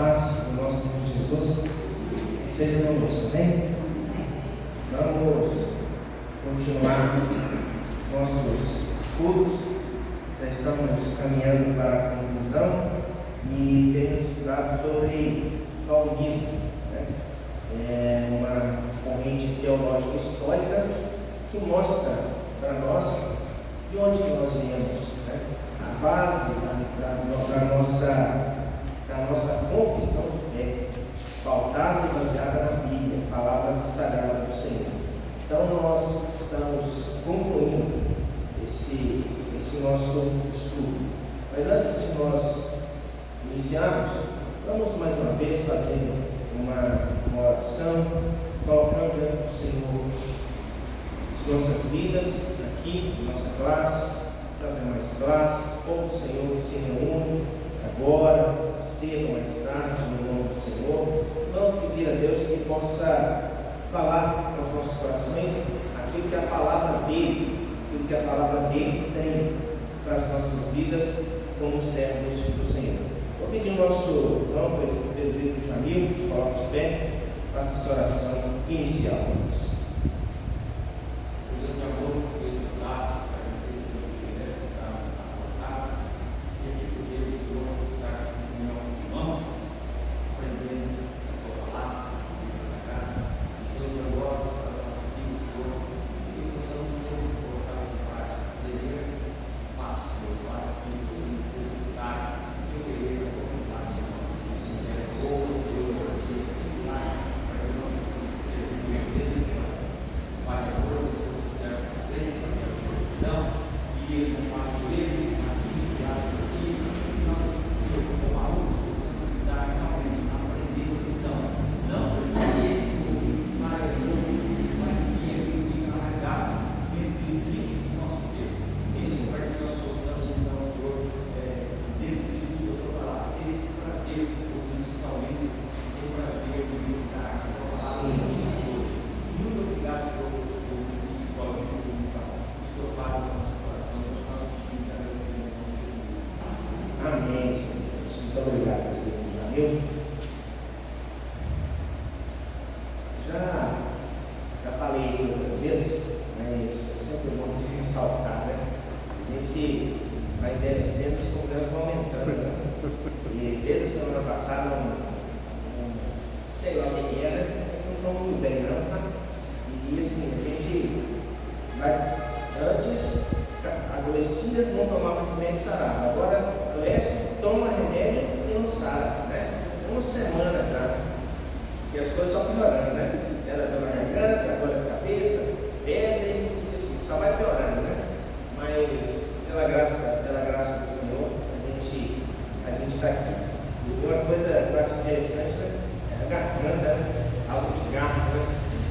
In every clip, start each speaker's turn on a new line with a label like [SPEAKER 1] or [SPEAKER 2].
[SPEAKER 1] paz do nosso Senhor Jesus seja conosco, amém? Vamos continuar os nossos estudos. Já estamos caminhando para a conclusão e temos estudado sobre calvinismo, né? É uma corrente teológica histórica que mostra para nós de onde que nós viemos, né? A base da nossa confissão de fé, pautada e baseada na Bíblia, a palavra sagrada do Senhor. Então nós estamos concluindo esse nosso estudo. Mas antes de nós iniciarmos, vamos mais uma vez fazer uma oração, colocando diante do Senhor as nossas vidas, aqui, nossa classe, das demais classes, povo do Senhor que se reúne agora, cedo, mais tarde, no nome do Senhor. Vamos pedir a Deus que possa falar aos nossos corações aquilo que a palavra dele, tem para as nossas vidas como servos do Senhor. Vou pedir o nosso irmão, presbítero Jamil, que coloque de pé, faça essa oração inicial.
[SPEAKER 2] Deus de amor, Deus de bondade, agradecer pelo privilégio de estar na tua casa e aqui por Deus, Senhor, estar em comunhão com os irmãos, aprendendo a tua palavra, a seguir essa casa, os teus negócios para a nossa vida, Senhor, e que possamos ser colocados em prática, dever, fato, Senhor, para que possamos executar e eu querer a tua vontade em nossas vidas. Boa, Senhor, para que nós possamos ser desenvolvidos. Pai, a força do Senhor serve para e ele compartilha ele, assim inspirado por ti, que nós, Senhor, como alunos, possamos estar realmente aprendendo a lição, não porque ele saia do mundo, mas que ele fique carregado dentro de Cristo do nosso ser. Isso para que nós possamos, então, Senhor, dentro de tudo a tua palavra, ter esse prazer, como disse o salmista, ter prazer de meditar a tua palavra. Muito obrigado, Senhor, por esse povo que escolhe o Senhor fala no nosso coração, nós pedimos e agradecemos em nome de Jesus.
[SPEAKER 1] Amém, Senhor. Muito obrigado, presbítero Jamil. Já falei outras vezes, mas é sempre bom de ressaltar, né? A gente vai envelhecendo, os problemas vão aumentando, né? E desde a semana passada, sei lá o que era, mas não estão muito bem, não, sabe? E assim, a gente vai. Antes, adoecida não tomava remédio sarado. Agora, adoece, toma remédio e não sara, né? É uma semana já. E as coisas só piorando, né? Era dor na garganta, dor na cabeça, febre, e assim, só vai piorando, né? Mas, pela graça do Senhor, a gente está aqui. E uma coisa que eu acho interessante, né? É a garganta, né? Algo de garra, né?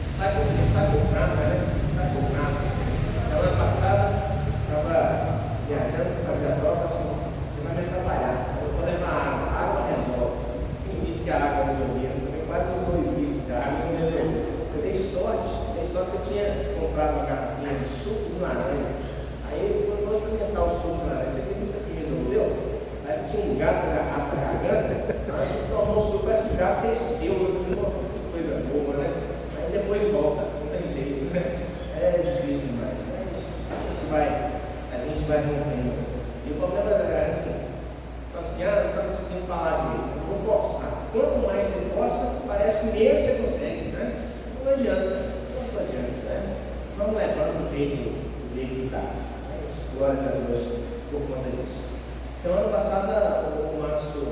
[SPEAKER 1] Sai com nada, né? Sai com nada. Semana passada, estava viajando para fazer a prova, assim, você vai me atrapalhar. Eu vou levar água resolve. Quem disse que a água resolvia? Eu tomei quase uns 2 litros de água e não resolveu. Eu dei sorte que eu tinha comprado uma garrafinha de suco de laranja. Aí eu vou experimentar o suco de laranja. Você acredita que resolveu? Parece que tinha um gato na garrafa da garganta. Aí a gente tomou o suco, parece que o gato desceu. Que coisa boa, né? Aí depois volta, não tem jeito, né? É difícil demais. A gente vai rompendo. E o problema é assim, fala assim, não está conseguindo falar direito, eu vou forçar. Quanto mais você força, parece que menos você consegue, né? Não adianta, né? Vamos levando do jeito que dá. Mas glórias a Deus por conta disso. Semana passada o Márcio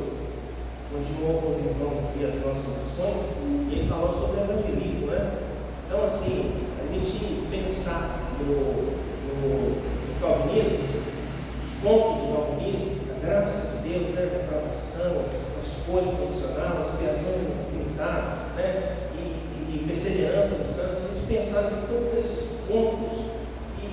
[SPEAKER 1] continuou com os irmãos aqui as nossas lições e ele falou sobre evangelismo, né? Então assim, a gente pensar no calvinismo, os pontos do calvinismo, a graça de Deus, né, a aprovação, a escolha profissional, a expiação militar, né, e perseverança dos santos, a gente pensar em todos esses pontos e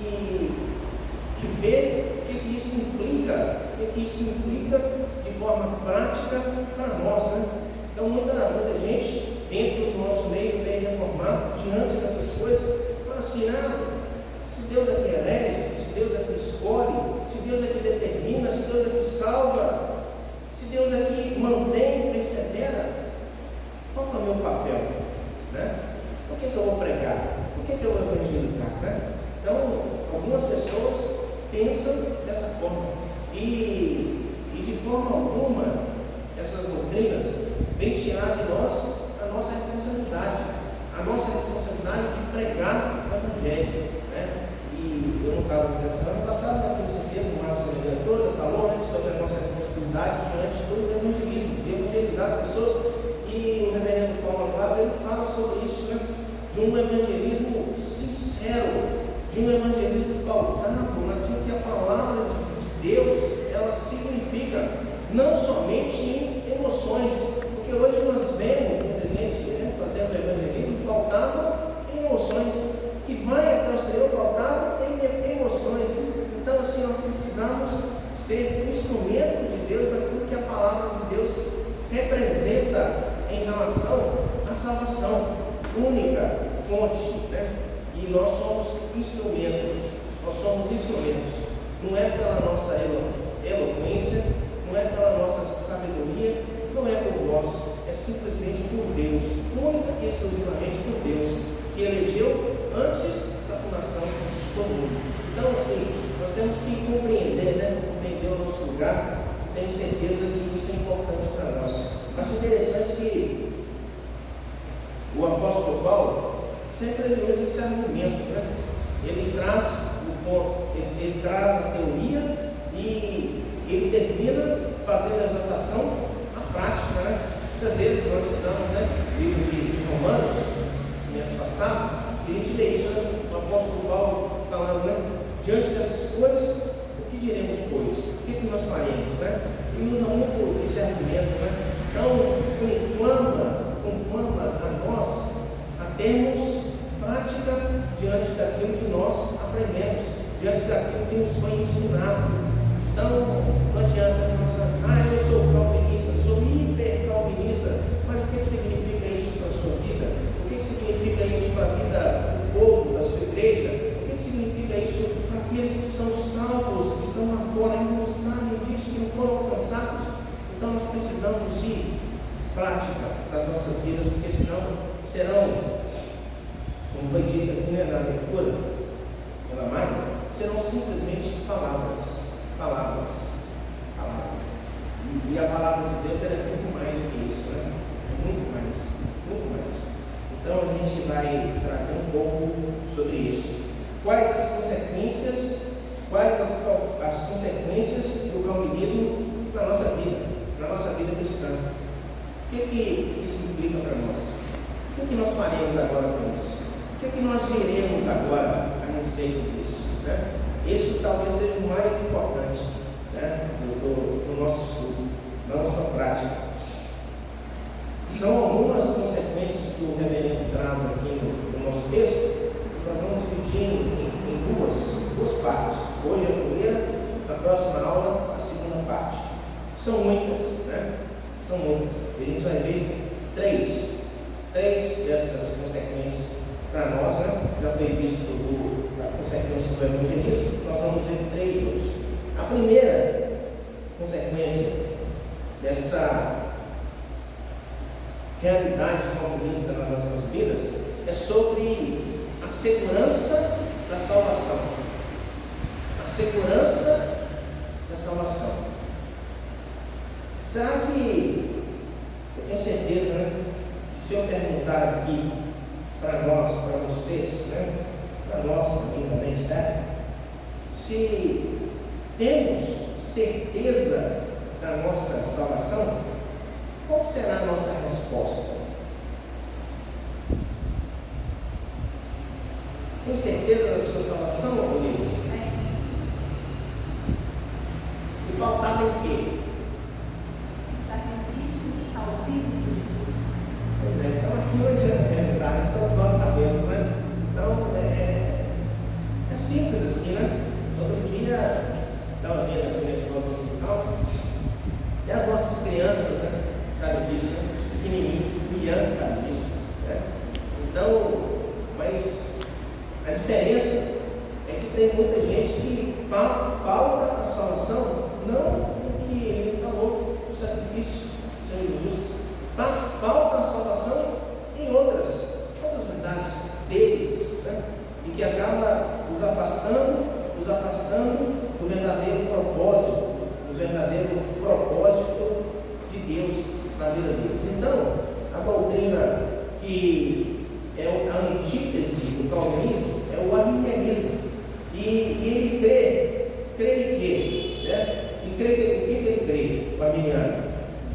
[SPEAKER 1] ver o que isso implica de forma prática para nós, né? Então muita gente dentro do nosso meio reformado, diante dessas coisas, fala assim, se Deus é que elege, se Deus é que escolhe, se Deus é que determina, se Deus é que salva, se Deus é que mantém, persevera, né? Então, algumas pessoas pensam dessa forma. E de forma alguma, essas doutrinas vêm tirar de nós a nossa responsabilidade. A nossa responsabilidade de pregar o Evangelho, né? E eu não estava pensando, ano passado, com certeza, o Márcio Mediador falou, né, sobre a nossa responsabilidade diante do evangelismo, de evangelizar as pessoas. E o reverendo Paulo Amado, ele fala sobre isso, né? De um evangelismo sincero, de um evangelismo pautado naquilo que a palavra de Deus ela significa, não somente em emoções, porque hoje nós vemos muita gente, né, fazendo evangelismo pautado em emoções, que vai para o Senhor pautado em emoções. Então, assim, nós precisamos ser instrumentos de Deus naquilo que a palavra de Deus representa em relação à salvação, única fonte, né? E nós somos instrumentos, não é pela nossa eloquência, não é pela nossa sabedoria, não é por nós, é simplesmente por Deus, única e exclusivamente por Deus, que elegeu antes da fundação do mundo. Então, assim, nós temos que compreender, né? Compreender o nosso lugar. Tenho certeza que isso é importante para nós. Acho interessante que o apóstolo Paulo sempre usa esse argumento, né? Ele traz a teoria e ele termina fazendo a exaltação à prática, né? Muitas vezes nós estudamos, né, livro de Romanos, mês passado, e a gente lê isso, né? O apóstolo Paulo falando, né? Diante dessas coisas, o que diremos, pois? O que nós faremos, né? Ele usa muito esse argumento, né? Então, conclama a nós a termos prática diante daquilo que nós aprendemos, diante daquilo que nos foi ensinado. Então, não adianta nós falar, eu sou calvinista, sou hiper calvinista, mas o que significa isso para a sua vida? O que significa isso para a vida do povo, da sua igreja? O que significa isso para aqueles que são salvos, que estão lá fora e não sabem disso, que não foram alcançados? Então, nós precisamos de prática das nossas vidas, porque senão serão, como foi dito aqui, né, na leitura pela Magna, serão simplesmente palavras. E a palavra de Deus é muito mais que isso, né? Muito mais. Então a gente vai trazer um pouco sobre isso. Quais as consequências do calvinismo na nossa vida cristã? O que isso implica para nós? O que nós faremos agora com isso? O que nós diremos agora a respeito disso, né? Isso talvez seja o mais importante, né, do nosso estudo. Vamos para a prática. São algumas consequências que o reverendo traz aqui no nosso texto. Nós vamos dividir em duas partes. Hoje a primeira, na próxima aula a segunda parte. São muitas, né? São muitas. E a gente vai ver três dessas consequências para nós, né? Já foi visto a consequência do evangelismo, nós vamos ver três hoje. A primeira consequência dessa realidade calvinista nas nossas vidas é sobre a segurança da salvação. A segurança da salvação. Será que, eu tenho certeza, né, que se eu perguntar aqui para nós, para vocês, né, para nós, para mim também, certo? Se temos certeza da nossa salvação, qual será a nossa resposta? Tem certeza da sua salvação, Rodrigo? E faltava em quê?
[SPEAKER 3] O sacrifício salvífico de Deus.
[SPEAKER 1] Pois é, então aqui hoje é verdade, todos nós sabemos, né? Então é simples assim, né? Todo dia estava vendo aqui na escola dominical, e as nossas crianças, né, sabem disso, né? Os pequenininhos, crianças sabem disso, né? Então, mas a diferença é que tem muita gente que pauta a salvação não no que ele falou, o sacrifício do Senhor Jesus, pauta a salvação em outras verdades deles, né? E que acaba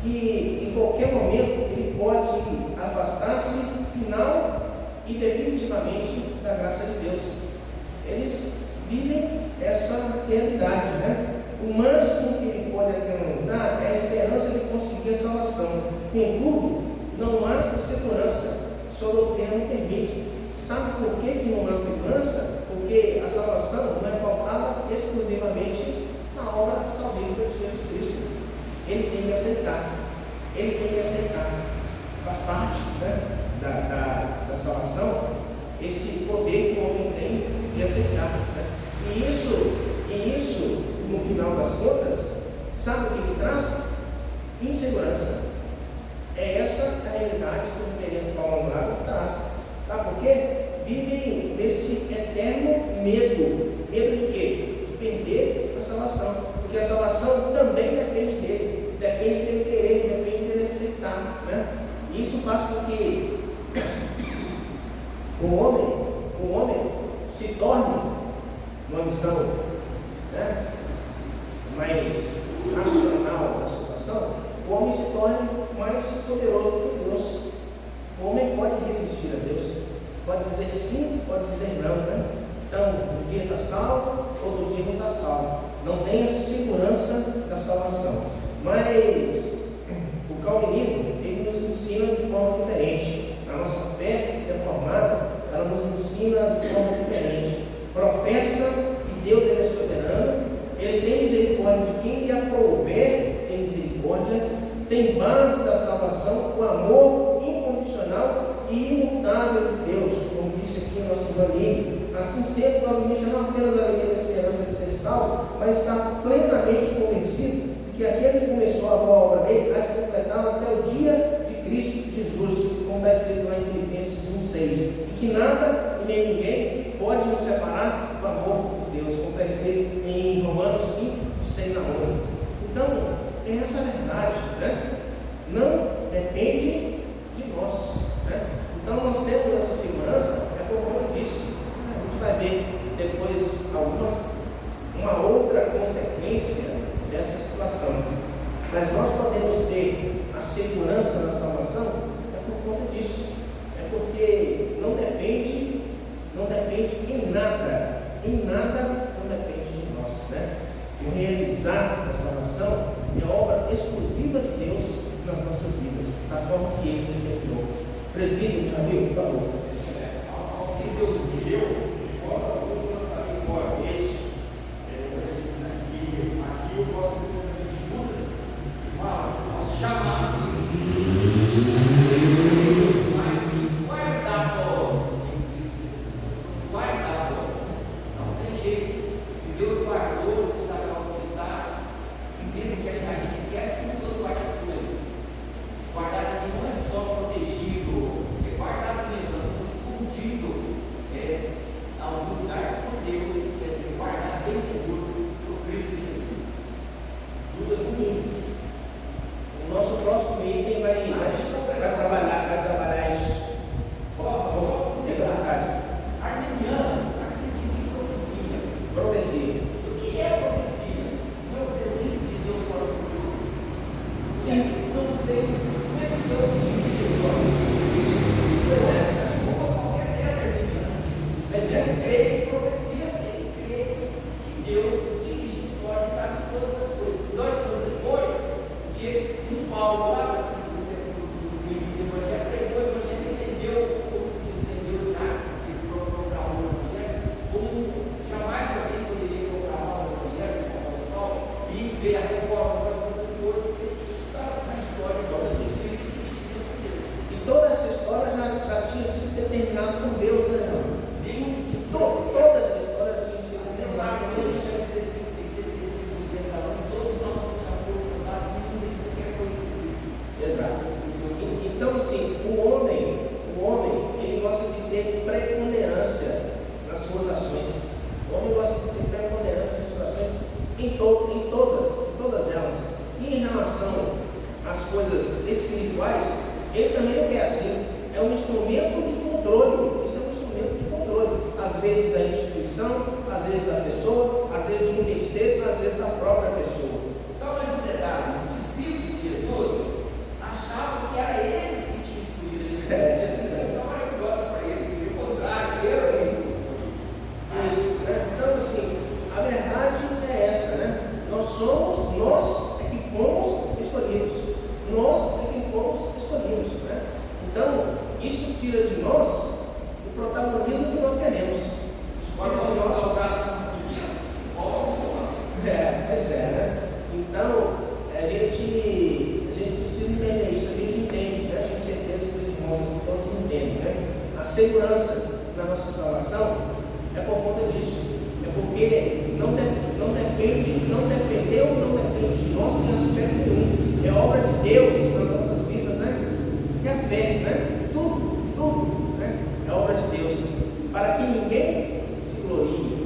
[SPEAKER 1] que em qualquer momento ele pode afastar-se final e definitivamente da graça de Deus. Eles vivem essa realidade, né? O máximo que ele pode acrescentar é a esperança de conseguir a salvação. Contudo, não há segurança, sua doutrina não permite. Sabe por que não há segurança? Porque a salvação não é pautada exclusivamente na obra salvífica de Jesus Cristo. Ele tem que aceitar. Ele tem que aceitar. Faz parte, né, da salvação, esse poder que o homem tem de aceitar. Né? E isso, no final das contas, sabe o que traz? Insegurança. É essa a realidade que o reverendo Paulo Andrade traz. Sabe por quê? Vivem nesse eterno medo. Medo de quê? De perder a salvação. Porque a salvação também depende dele. Depende dele querer, depende dele aceitar. Né? E isso faz com que o homem se torne, numa visão, né, mais racional da situação, o homem se torne mais poderoso do que Deus. O homem pode resistir a Deus, pode dizer sim, pode dizer não, né? Então, um dia está salvo, outro dia não está salvo. Não tem a segurança da salvação. Mas o calvinismo, ele nos ensina de forma diferente. A nossa fé reformada, ela nos ensina de forma diferente. Professa que Deus ele é soberano, ele tem misericórdia de quem lhe aprouver em misericórdia, tem base da salvação o amor incondicional e imutável de Deus, como disse aqui o nosso amigo. Assim sendo, o calvinista não apenas a alegria da esperança de ser salvo, mas está plenamente convencido de que aquele que começou a boa obra nele há de completá-la até o dia de Cristo Jesus, como está escrito lá em Filipenses 1,6, e que nada e nem ninguém pode nos separar do amor de Deus, como está escrito em Romanos 5, 6 a 11. Então, é essa a verdade, né? Não depende de nós, né? Então, nós temos essa segurança, é por conta disso. A gente vai ver depois uma outra consequência dessa situação. Mas nós podemos ter a segurança na salvação é por conta disso. É porque não depende em nada não depende de nós, né? O realizar a salvação é obra exclusiva de Deus nas nossas vidas, da forma que Ele determinou. Presbítero, já viu? Por favor.
[SPEAKER 2] Aos que Deus me deu, fora os lançarei fora.
[SPEAKER 1] Isso.
[SPEAKER 2] Aqui eu gosto de Judas, que fala aos chamados, mas guardados em Cristo. Guardados. Não tem jeito. Se Deus guardou, sabe onde está, e desse que a gente esquece que Deus guarda as coisas. Guardado aqui não é só protegido, é guardado mesmo, nós estamos escondidos a um lugar por Deus, quer dizer, guardado e seguro por Cristo Jesus. Judas do mundo.
[SPEAKER 1] O nosso próximo item vai trabalhar isso. Fica à vontade.
[SPEAKER 2] Arminiano acredita em profecia.
[SPEAKER 1] Profecia.
[SPEAKER 2] O que é profecia? Não é os desígnios de Deus para o futuro.
[SPEAKER 1] Sim.
[SPEAKER 2] Não tem. Como é que Deus vive isso?
[SPEAKER 1] Pois é.
[SPEAKER 2] Como qualquer tese arminiana.
[SPEAKER 1] Pois
[SPEAKER 2] Ele
[SPEAKER 1] é.
[SPEAKER 2] crê em profecia, ele crê que Deus dirige a história e sabe todas as coisas. Nós estamos aqui hoje, porque um Paulo lá, no início do Evangelho, pregou o Evangelho e entendeu, como se diz, entendeu o casco, que proclamou o Evangelho, como jamais alguém poderia proclamar o Evangelho, como o Paulo, e ver a reforma que nós estamos aqui hoje, porque está na história do Espírito dirigido por Deus.
[SPEAKER 1] E toda essa história já tinha sido determinada por Deus, né, irmão? Toda essa história tinha sido determinada por Deus. Exato. Então, assim, o homem, ele gosta de ter preponderância nas suas ações. O homem gosta de ter preponderância nas suas ações em todas elas. E em relação às coisas espirituais, ele também não é assim. É um instrumento de controle. Isso é um instrumento de controle. Às vezes da instituição, às vezes da pessoa, às vezes de um terceiro, às vezes da própria pessoa.
[SPEAKER 2] Só mais um detalhe: os discípulos de Jesus
[SPEAKER 1] tira de nós o protagonismo que nós queremos. Isso tira de nós. Pois é, né? Então, a gente precisa entender isso, a gente entende, né? Tenho certeza que os irmãos todos entendem, né? A segurança da nossa salvação é por conta disso. É porque não depende de nós em aspecto nenhum. É obra de Deus nas nossas vidas, né? E a fé, né? Tudo, né? É obra de Deus. Para que ninguém se glorie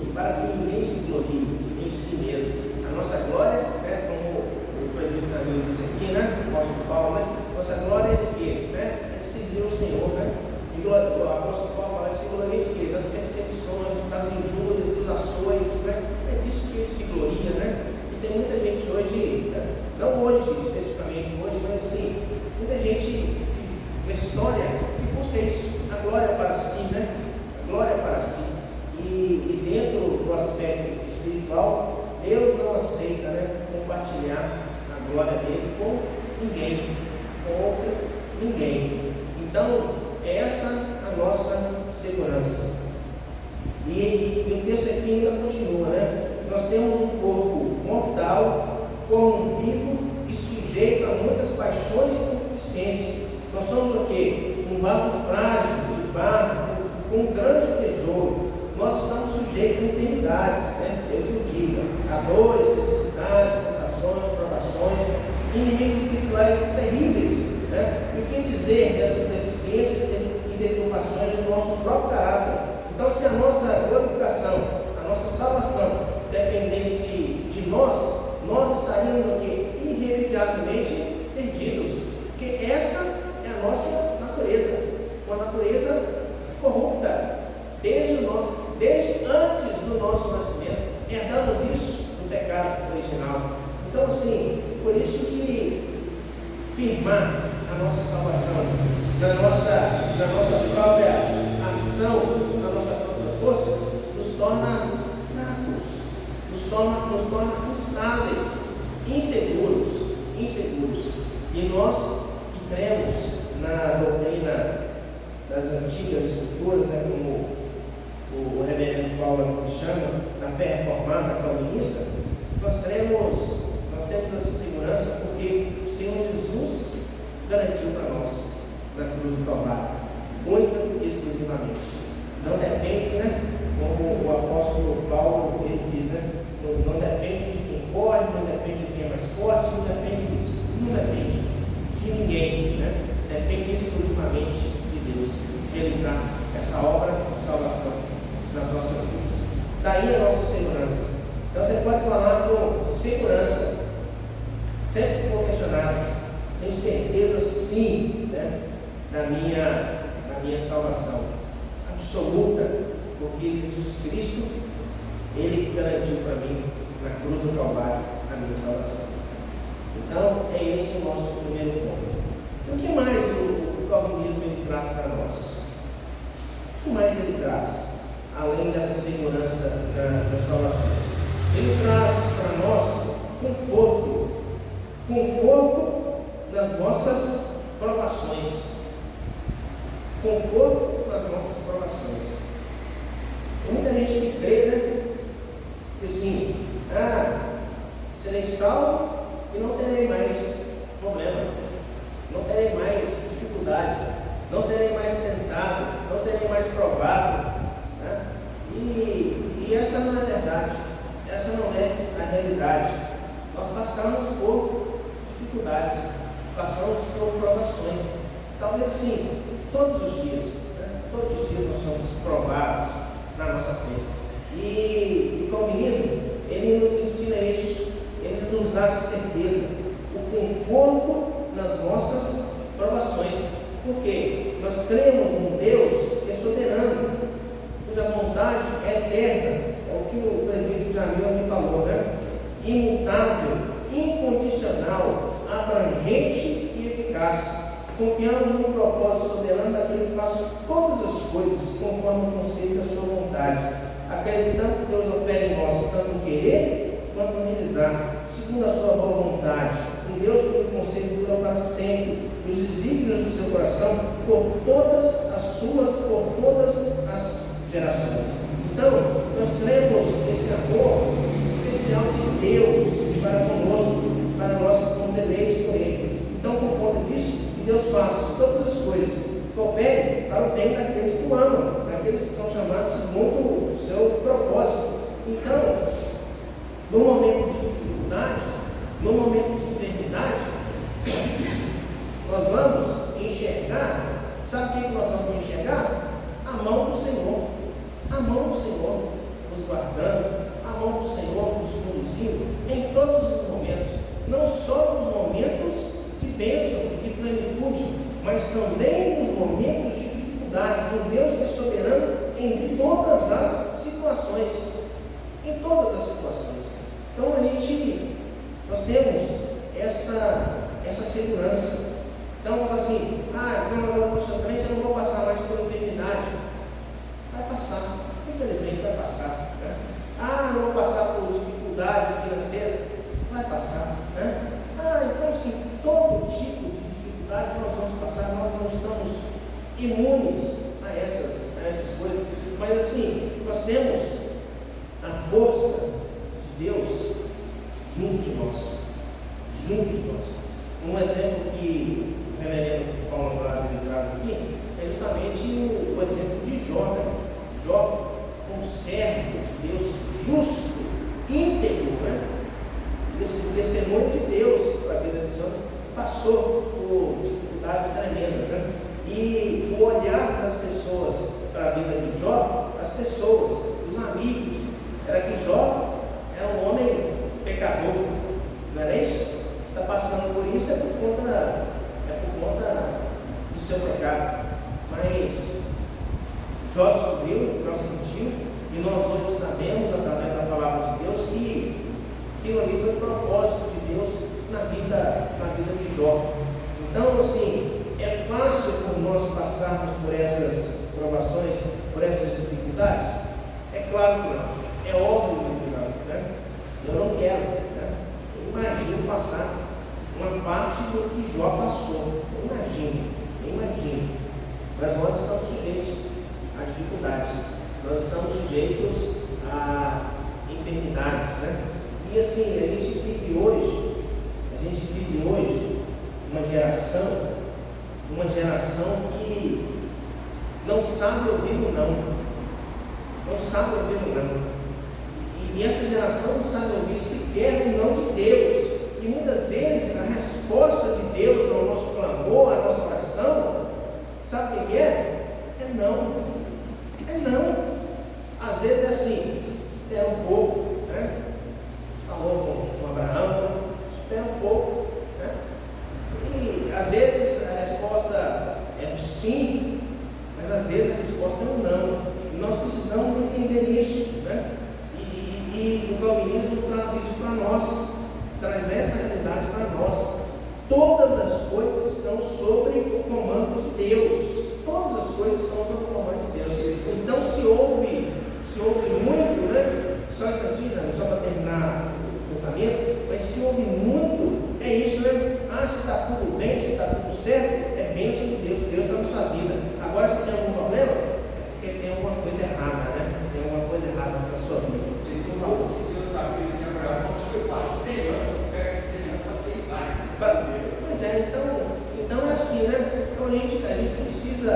[SPEAKER 1] em si mesmo. A nossa glória, né? Como o presbítero também disse aqui, né? O apóstolo Paulo, né? Nossa glória é de quê? Né? É de servir o Senhor, né? E o apóstolo Paulo fala, se gloria de quê? Das perseguições, das injúrias, dos açoites, né? É disso que ele se gloria, né? E tem muita gente hoje, né? Não hoje especificamente, hoje, mas assim, muita gente na história que busca isso, a glória para si, né? A glória para si. E dentro do aspecto espiritual, Deus não aceita, né, compartilhar a glória dele com ninguém, com outro ninguém. Então, essa é a nossa segurança. E o texto aqui ainda continua, né? Nós temos um corpo mortal, corrompido e sujeito a muitas paixões e concupiscências. Nós somos o quê? Um vaso frágil de barro, com um grande tesouro. Nós estamos sujeitos a enfermidades, né? Deus o diga, a dores, necessidades, tentações, provações, inimigos espirituais terríveis, né? E o que dizer dessas deficiências e deturpações do nosso próprio caráter? Então, se a nossa glorificação, a nossa salvação dependesse de nós, nós estaríamos aqui irremediavelmente perdidos, porque essa é a nossa natureza, uma natureza corrupta, desde antes do nosso nascimento. Herdamos isso do pecado original. Então, assim, por isso que firmar a nossa salvação na nossa própria ação, na nossa própria força, nos torna fracos, nos torna instáveis, inseguros. E nós que cremos na doutrina das antigas escrituras, né, como o reverendo Paulo chama, na fé reformada, calvinista, nós temos essa segurança porque o Senhor Jesus garantiu para nós na cruz do Calvário, única e exclusivamente. Não depende, né? Como o apóstolo Paulo ele diz, né? Não depende de quem corre, não depende de quem é mais forte, não depende de ninguém, né? Depende exclusivamente de Deus realizar essa obra de salvação nas nossas vidas. Daí a nossa segurança. Então você pode falar com segurança, sempre que for questionado, tenho certeza sim, né, na minha salvação absoluta, porque Jesus Cristo, Ele garantiu para mim na cruz do Calvário a minha salvação. Então é esse o nosso primeiro ponto. O que mais o calvinismo ele traz para nós? O que mais ele traz, além dessa segurança da salvação? Ele traz para nós conforto nas nossas provações. Conforto nas nossas provações. Tem muita gente que crê, né? Que assim, serei salvo e não terei mais problema, não terei mais dificuldade, não serei mais tentado, não serei mais provado, né? E essa não é a verdade, essa não é a realidade. Nós passamos por dificuldades, passamos por provações, talvez sim, todos os dias, né? Todos os dias nós somos provados na nossa fé. E o calvinismo, ele nos ensina isso, ele nos dá essa certeza, o conforto nas nossas provações, porque nós cremos num Deus que é soberano, cuja vontade é eterna, é o que o presbítero Jamil me falou, né? Imutável, incondicional, abrangente e eficaz. Confiamos no propósito soberano daquele que faz todas as coisas conforme o conselho da sua vontade, acreditando que Deus opera em nós tanto no querer quanto no realizar, segundo a sua boa vontade, um Deus cujo conselho dura para sempre, os desígnios do seu coração por todas as gerações. Então, nós temos esse amor especial de Deus para conosco, para nós que fomos eleitos por Ele. Então, por conta disso, Deus faz todas as coisas cooperem para o bem daqueles que o amam, daqueles que são chamados segundo o seu propósito. Então, no momento de dificuldade, no momento de enfermidade, nós vamos enxergar, sabe o que nós vamos enxergar? A mão do Senhor, a mão do Senhor nos guardando, a mão do Senhor nos conduzindo em todos os momentos, não só nos momentos de bênção, de plenitude, mas também nos momentos de dificuldade. Um Deus que é soberano em todas as situações, em todas as situações. Então nós temos essa segurança. Então, assim, quando eu sou crente, eu não vou passar mais por enfermidade. Vai passar, infelizmente vai passar, né? Não vou passar por dificuldade financeira. Vai passar, né? Então, assim, todo tipo de dificuldade nós vamos passar, nós não estamos imunes a essas coisas. Mas, assim, nós temos a força de Deus junto de nós. Um exemplo que o reverendo Paulo Braz traz aqui é justamente o exemplo de Jó, né? Jó, como servo de Deus, justo, íntegro, né? Esse testemunho de Deus para a vida de Jó passou por dificuldades tremendas, né? E o olhar das pessoas para a vida de Jó, as pessoas, os amigos, era que Jó era um homem pecador, não era isso? Está passando por isso é por conta do seu pecado. Mas Jó descobriu, Jó sentiu, e nós hoje sabemos, através da palavra de Deus, que aquilo ali foi o propósito de Deus na vida de Jó. Então, assim, é fácil por nós passarmos por essas provações, por essas dificuldades? É claro que não. É óbvio que não, né? Eu não quero, né? Eu imagino passar uma parte do que Jó passou. Eu imagino. Mas nós estamos sujeitos a dificuldades. Nós estamos sujeitos a enfermidades, né? E assim, a gente vive hoje uma geração que não sabe ouvir o não. Não sabe ouvir o não. E essa geração não sabe ouvir sequer o não de Deus. E muitas vezes a resposta de Deus ao nosso clamor, à nossa oração, sabe o que é? É não. É não. Às vezes é assim, espera um pouco, né? Falou com Abraão, espera um pouco, né? E às vezes a resposta é sim, mas às vezes a resposta é um não. E nós precisamos entender isso, né? E o calvinismo traz isso para nós, traz essa realidade para nós. Todas as coisas estão sob o comando de Deus. Todas as coisas estão sob o comando de Deus. Então se ouve muito, né? Só um instantinho, né? Só para terminar o pensamento, mas se ouve muito, é isso, né? Se está tudo bem, se está tudo certo, é bênção de Deus, Deus está na sua vida. Agora, se tem algum problema, é porque tem alguma coisa errada, né? Tem alguma coisa errada na sua vida.
[SPEAKER 2] Esse favor de Deus na vida de Abraão, acho que eu falo 100 anos, eu pego 100 anos para pensar.
[SPEAKER 1] Pois é, então é assim, né? Então a gente precisa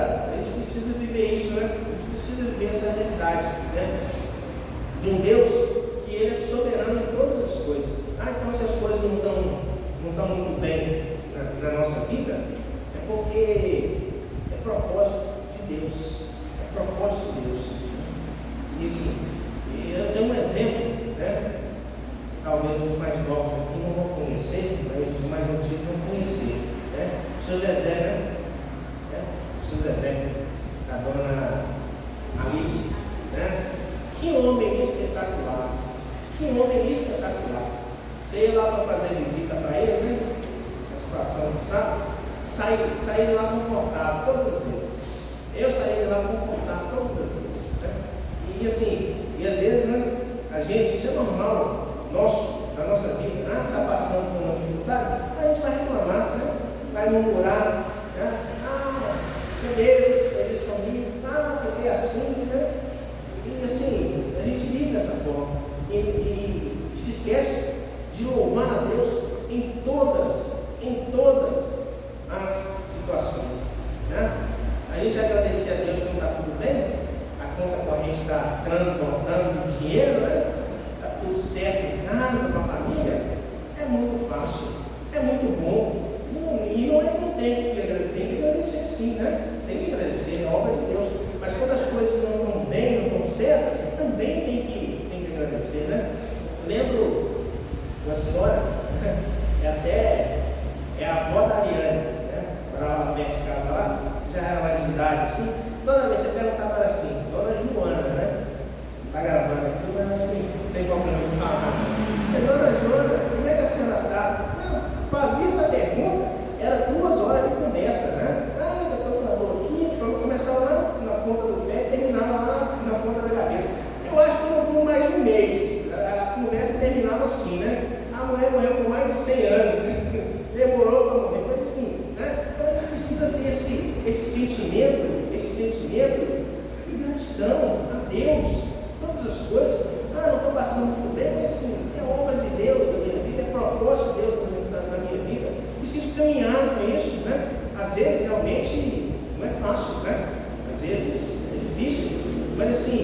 [SPEAKER 1] viver isso, né? A gente precisa viver essa realidade, né? De um Deus que Ele é soberano em todas as coisas. Então se as coisas não estão muito bem na nossa vida, é porque é propósito de Deus. É propósito de Deus. E assim, eu tenho um exemplo, né? Talvez os mais novos aqui não vão conhecer, mas os mais antigos vão conhecer, né? O seu Zezé, né? O seu Zezé, da dona Alice, né? Que homem espetacular! Que homem espetacular! Você ia lá para fazer visita para ele, né? Na situação que estava, saí lá confortável todas as vezes. Eu saí lá confortável todas as vezes, né? E assim, e às vezes, né? A gente, isso é normal, nosso, na nossa vida, está passando por uma dificuldade, a gente vai reclamar, né? Vai murmurar, né? Meu Deus, fez isso comigo, porque é assim, né? E assim, a gente vive dessa forma e se esquece de louvar a Deus em todas as situações, né? A gente agradecer a Deus quando está tudo bem, a conta corrente está transbordando de dinheiro, né? Está tudo certo em casa, com a família, é muito fácil, é muito bom. E não é que não tem que agradecer sim, né? Tem que agradecer, é obra de Deus. Mas quando as coisas não estão bem, não estão certas, também tem que agradecer, né? Eu lembro uma senhora, é a avó da Ariane, né? Morava lá perto de casa lá, já era mais de idade, assim. Toda vez você perguntava ela assim, Dona Joana, né? Está gravando aqui, mas acho que não tem problema de falar. Dona Joana, como é que a senhora está? Não, fazia essa pergunta, era 2 horas de conversa, né? Eu estou com a dor aqui, começava lá na ponta do pé e terminava lá na ponta da cabeça. Eu acho que não por mais de 1 mês, a conversa terminava assim, né? A mulher morreu com mais de 100 anos, demorou para morrer, mas assim, né? Então a gente precisa ter esse sentimento de gratidão a Deus, todas as coisas. Não estou passando muito bem, mas assim, é obra de Deus na minha vida, é propósito de Deus na minha vida. Preciso caminhar com isso, né? Às vezes realmente não é fácil, né? Às vezes é difícil, mas assim,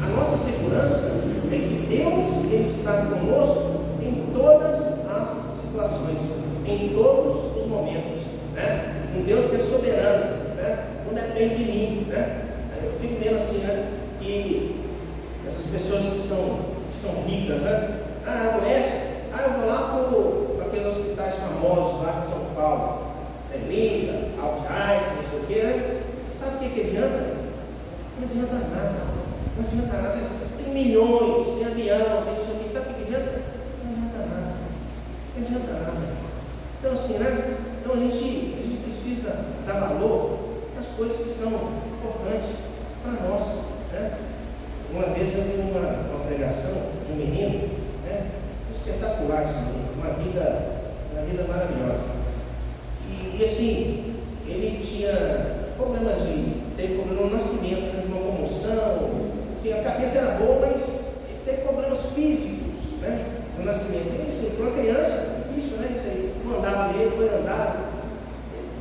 [SPEAKER 1] a nossa segurança é que Deus, Ele está conosco em todas as situações, em todos os momentos, né? Um Deus que é soberano, né? Não depende de mim, né? Eu fico vendo assim, né? Que essas pessoas que são ricas, né? Eu vou lá para aqueles hospitais famosos lá de São Paulo, Celita, Altais, não sei o que, né? Sabe o que adianta? Não adianta nada, não adianta nada. Tem milhões, tem avião, tem isso aqui, sabe o que adianta? Não adianta nada, não adianta nada. Então assim, né? Então a gente precisa dar valor às coisas que são importantes para nós, né? Uma vez eu vi uma pregação de um menino, né? Espetacular esse menino, uma vida maravilhosa. E assim, ele teve problema no nascimento, teve uma comoção, assim, a cabeça era boa, mas ele teve problemas físicos, né? No nascimento. E assim, para uma criança, difícil, né? Isso aí, não andava direito, foi andado.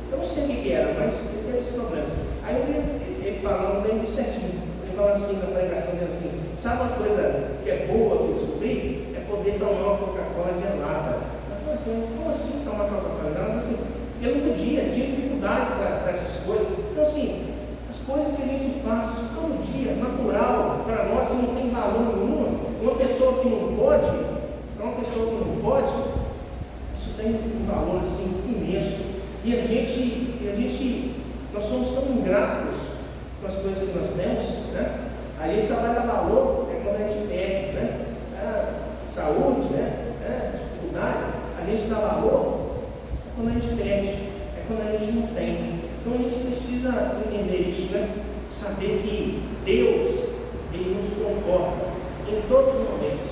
[SPEAKER 1] Eu não sei o que era, mas ele teve esses problemas. Aí ele falando, eu lembro certinho. Falando assim na pregação dele assim, sabe uma coisa que é boa que eu descobri? É poder tomar uma Coca-Cola gelada. Eu falei assim, como assim tomar Coca-Cola gelada? Assim, eu não podia, tinha dificuldade para essas coisas. Então assim, as coisas que a gente faz todo dia, natural, para nós não tem valor nenhum. Uma pessoa que não pode, isso tem um valor assim imenso. E nós somos tão ingratos com as coisas que nós temos, né? A gente só vai dar valor quando a gente perde, né? Saúde, né? Dificuldade, a gente dá valor quando a gente perde, é quando a gente não tem. Então a gente precisa entender isso, né? Saber que Deus, Ele nos conforta em todos os momentos,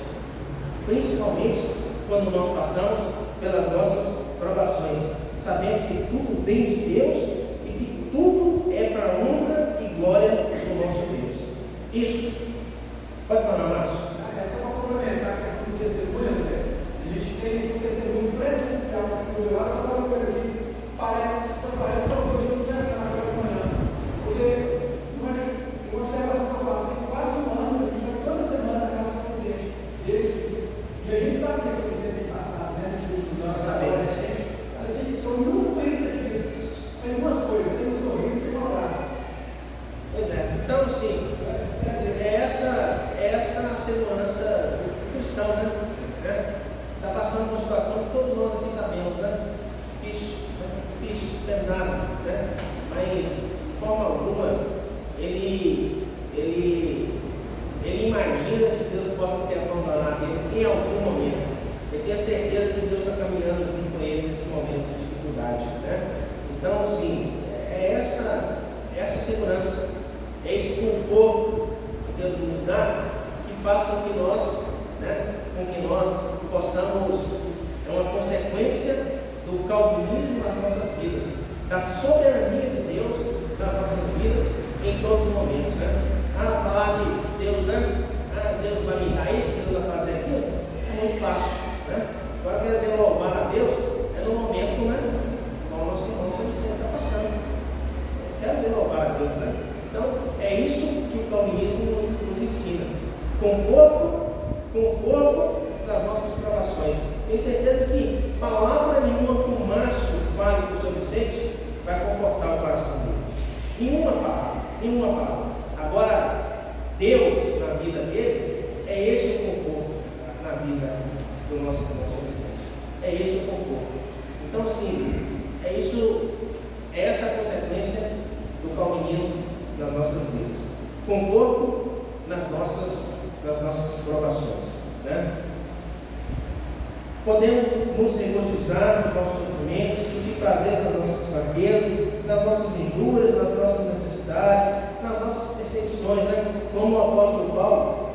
[SPEAKER 1] principalmente quando nós passamos pelas nossas provações, sabendo que tudo vem de Deus e que tudo é para a honra e glória do nosso Deus. Isso. Pode falar, Márcio?
[SPEAKER 2] É só para complementar a questão do testemunho, né? A gente tem um testemunho presencial aqui do lado, eu falo aqui, parece que eu podia pensar naquela manhã. Porque uma observação que eu falo, tem quase 1 ano, a gente vai toda semana na casa do paciente dele, e a gente sabe que esse paciente tem passado, né? Nesses últimos anos, sabendo, assim, eu nunca fui isso aqui, sem 2 coisas, sem um sorriso, sem um abraço.
[SPEAKER 1] Pois é, então assim, essa segurança cristã, né? Está passando uma situação que todos nós aqui sabemos, né? Difícil, pesado, né? Mas de forma alguma ele imagina que Deus possa ter abandonado ele em algum momento. Ele tem a certeza que Deus está caminhando junto com ele nesse momento de dificuldade, né? Então assim, é essa segurança, é esse conforto que Deus nos dá, que faz com que nós, né, com que nós possamos, é uma consequência do calvinismo nas nossas vidas, da soberania de Deus nas nossas vidas em todos os momentos, né? Falar de Deus, né? Deus vai me dar isso, Deus vai fazer aquilo, é muito fácil, né? Agora querer louvar a Deus é no momento, né? Como o nosso irmão sempre está passando. Quero louvar a Deus, né? Então, é isso que o calvinismo nos ensina. Conforto nas nossas provações. Tenho certeza que palavra nenhuma que o Márcio fale para o seu Vicente vai confortar o coração dele. Nenhuma palavra. Agora, Deus na vida dele, é esse o conforto na vida do nosso irmão Vicente. É esse o conforto. Então, assim, é essa a consequência do calvinismo nas nossas vidas. Conforto nas nossas provações, né? Podemos nos regozijar nos nossos sofrimentos, sentir prazer nas nossas fraquezas, nas nossas injúrias, nas nossas necessidades, nas nossas perseguições, né? Como o apóstolo Paulo,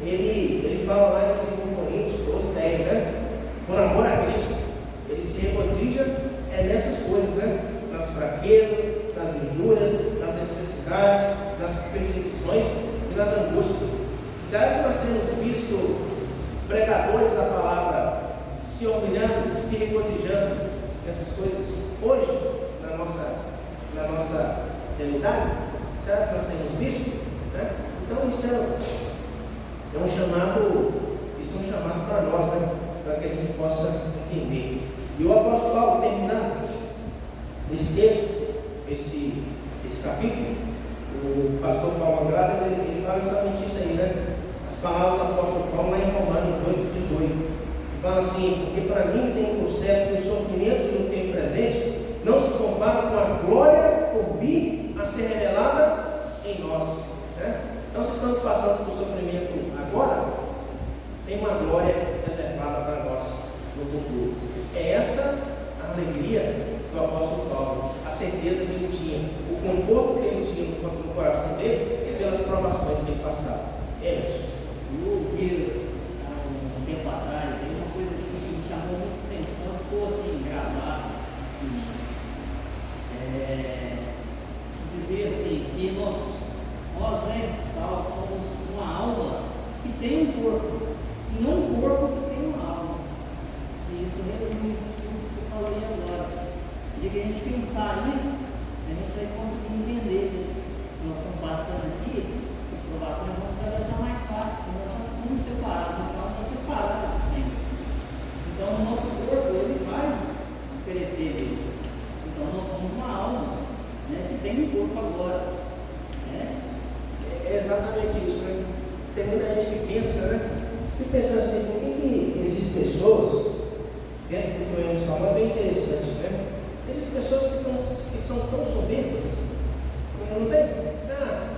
[SPEAKER 1] ele fala lá em 2 Coríntios 12:10, né? Por amor a Cristo, ele se regozija nessas coisas, né? Nas fraquezas, nas injúrias, nas necessidades, nas perseguições e nas angústias. Será que nós temos visto pregadores da palavra se humilhando, se regozijando nessas coisas hoje, na nossa realidade? Será que nós temos visto? Né? Então isso é um chamado para nós, né? Para que a gente possa entender. E o apóstolo Paulo, terminando esse texto, esse capítulo, o pastor Paulo Andrade, ele fala justamente isso aí, né? As palavras do apóstolo Paulo lá em Romanos 8:18. Ele fala assim: porque para mim tem por certo que os sofrimentos no tempo presente não se comparam com a glória por vir a ser revelada em nós, né? Então, se estamos passando por sofrimento agora, tem uma glória reservada para nós no futuro. É essa a alegria do apóstolo Paulo, a certeza que ele tinha, o conforto que ele tinha no coração dele pelas provações que ele passava. É isso.
[SPEAKER 4] Eu ouvi há um tempo atrás uma coisa assim que me chamou muita atenção, ficou assim gravado em mim. Dizer assim, que nós né, somos uma alma que tem um corpo, e não um corpo que tem uma alma. E isso resume isso que você falou aí agora. E que a gente pensar nisso, a gente vai conseguir entender que nós estamos passando aqui, essas provações vão atravessar mais fácil, porque nós estamos separados, nossa alma está separada do Senhor. Então o nosso corpo ele vai perecer dele. Então nós somos uma alma, né, que tem um corpo agora. Né?
[SPEAKER 1] É exatamente isso, né? Tem muita gente que pensa, né? Que pensa assim, por que existem pessoas, dentro do que nós falamos, é bem interessante, né? Existem pessoas que são tão soberbas, não tem?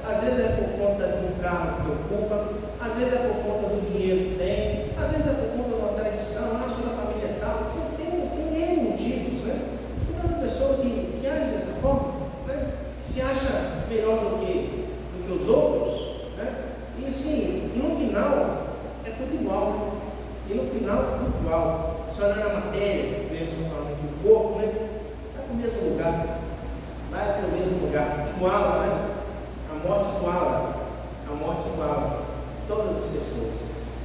[SPEAKER 1] Às vezes é por conta de um carro que ocupa, às vezes é por conta do dinheiro que tem, às vezes é por conta de uma tradição, sou da família tal, tem N motivos, né? Tem tanta pessoa que age dessa forma, né? Se acha melhor do que os outros, né? E assim, e no final é tudo igual, né? E no final é tudo igual. Só não é na matéria, que estamos falando aqui, o corpo, né? Vai para o mesmo lugar, vai para o mesmo lugar, igual, né? A morte iguala todas as pessoas.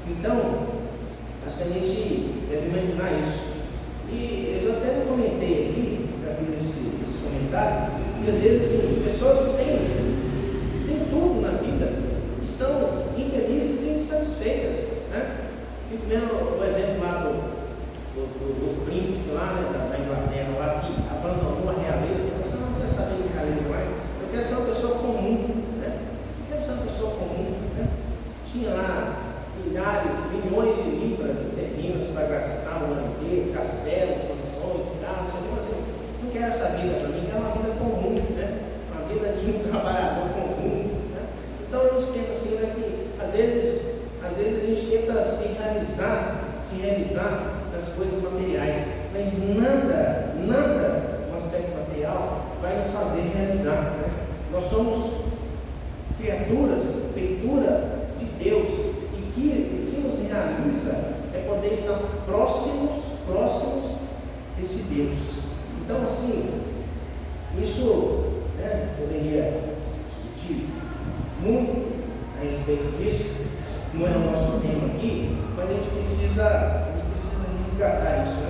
[SPEAKER 1] Então, acho que a gente deve imaginar isso. E eu até comentei aqui, já fiz esse comentário, que às vezes assim, pessoas que têm tudo na vida e são infelizes e insatisfeitas, né? Fico vendo o exemplo lá do príncipe lá, né, da Inglaterra, lá que abandonou a realeza. Você não quer saber de realeza mais, eu quero ser uma pessoa comum, né? Eu quero ser uma pessoa comum, né? Tinha lá milhões de libras esterlinas para gastar o ano inteiro, castelos, mansões, carros, mas eu não quero essa vida para mim, quero uma vida comum, né? Uma vida de um trabalhador comum, né? Então a gente pensa assim, né, que às vezes a gente tenta se realizar nas coisas materiais, mas nada no aspecto material vai nos fazer realizar, né? Nós somos criaturas, feitura de Deus, e que nos realiza Isso, né, poderia discutir muito a respeito disso, não é o nosso tema aqui, mas a gente precisa resgatar isso, né?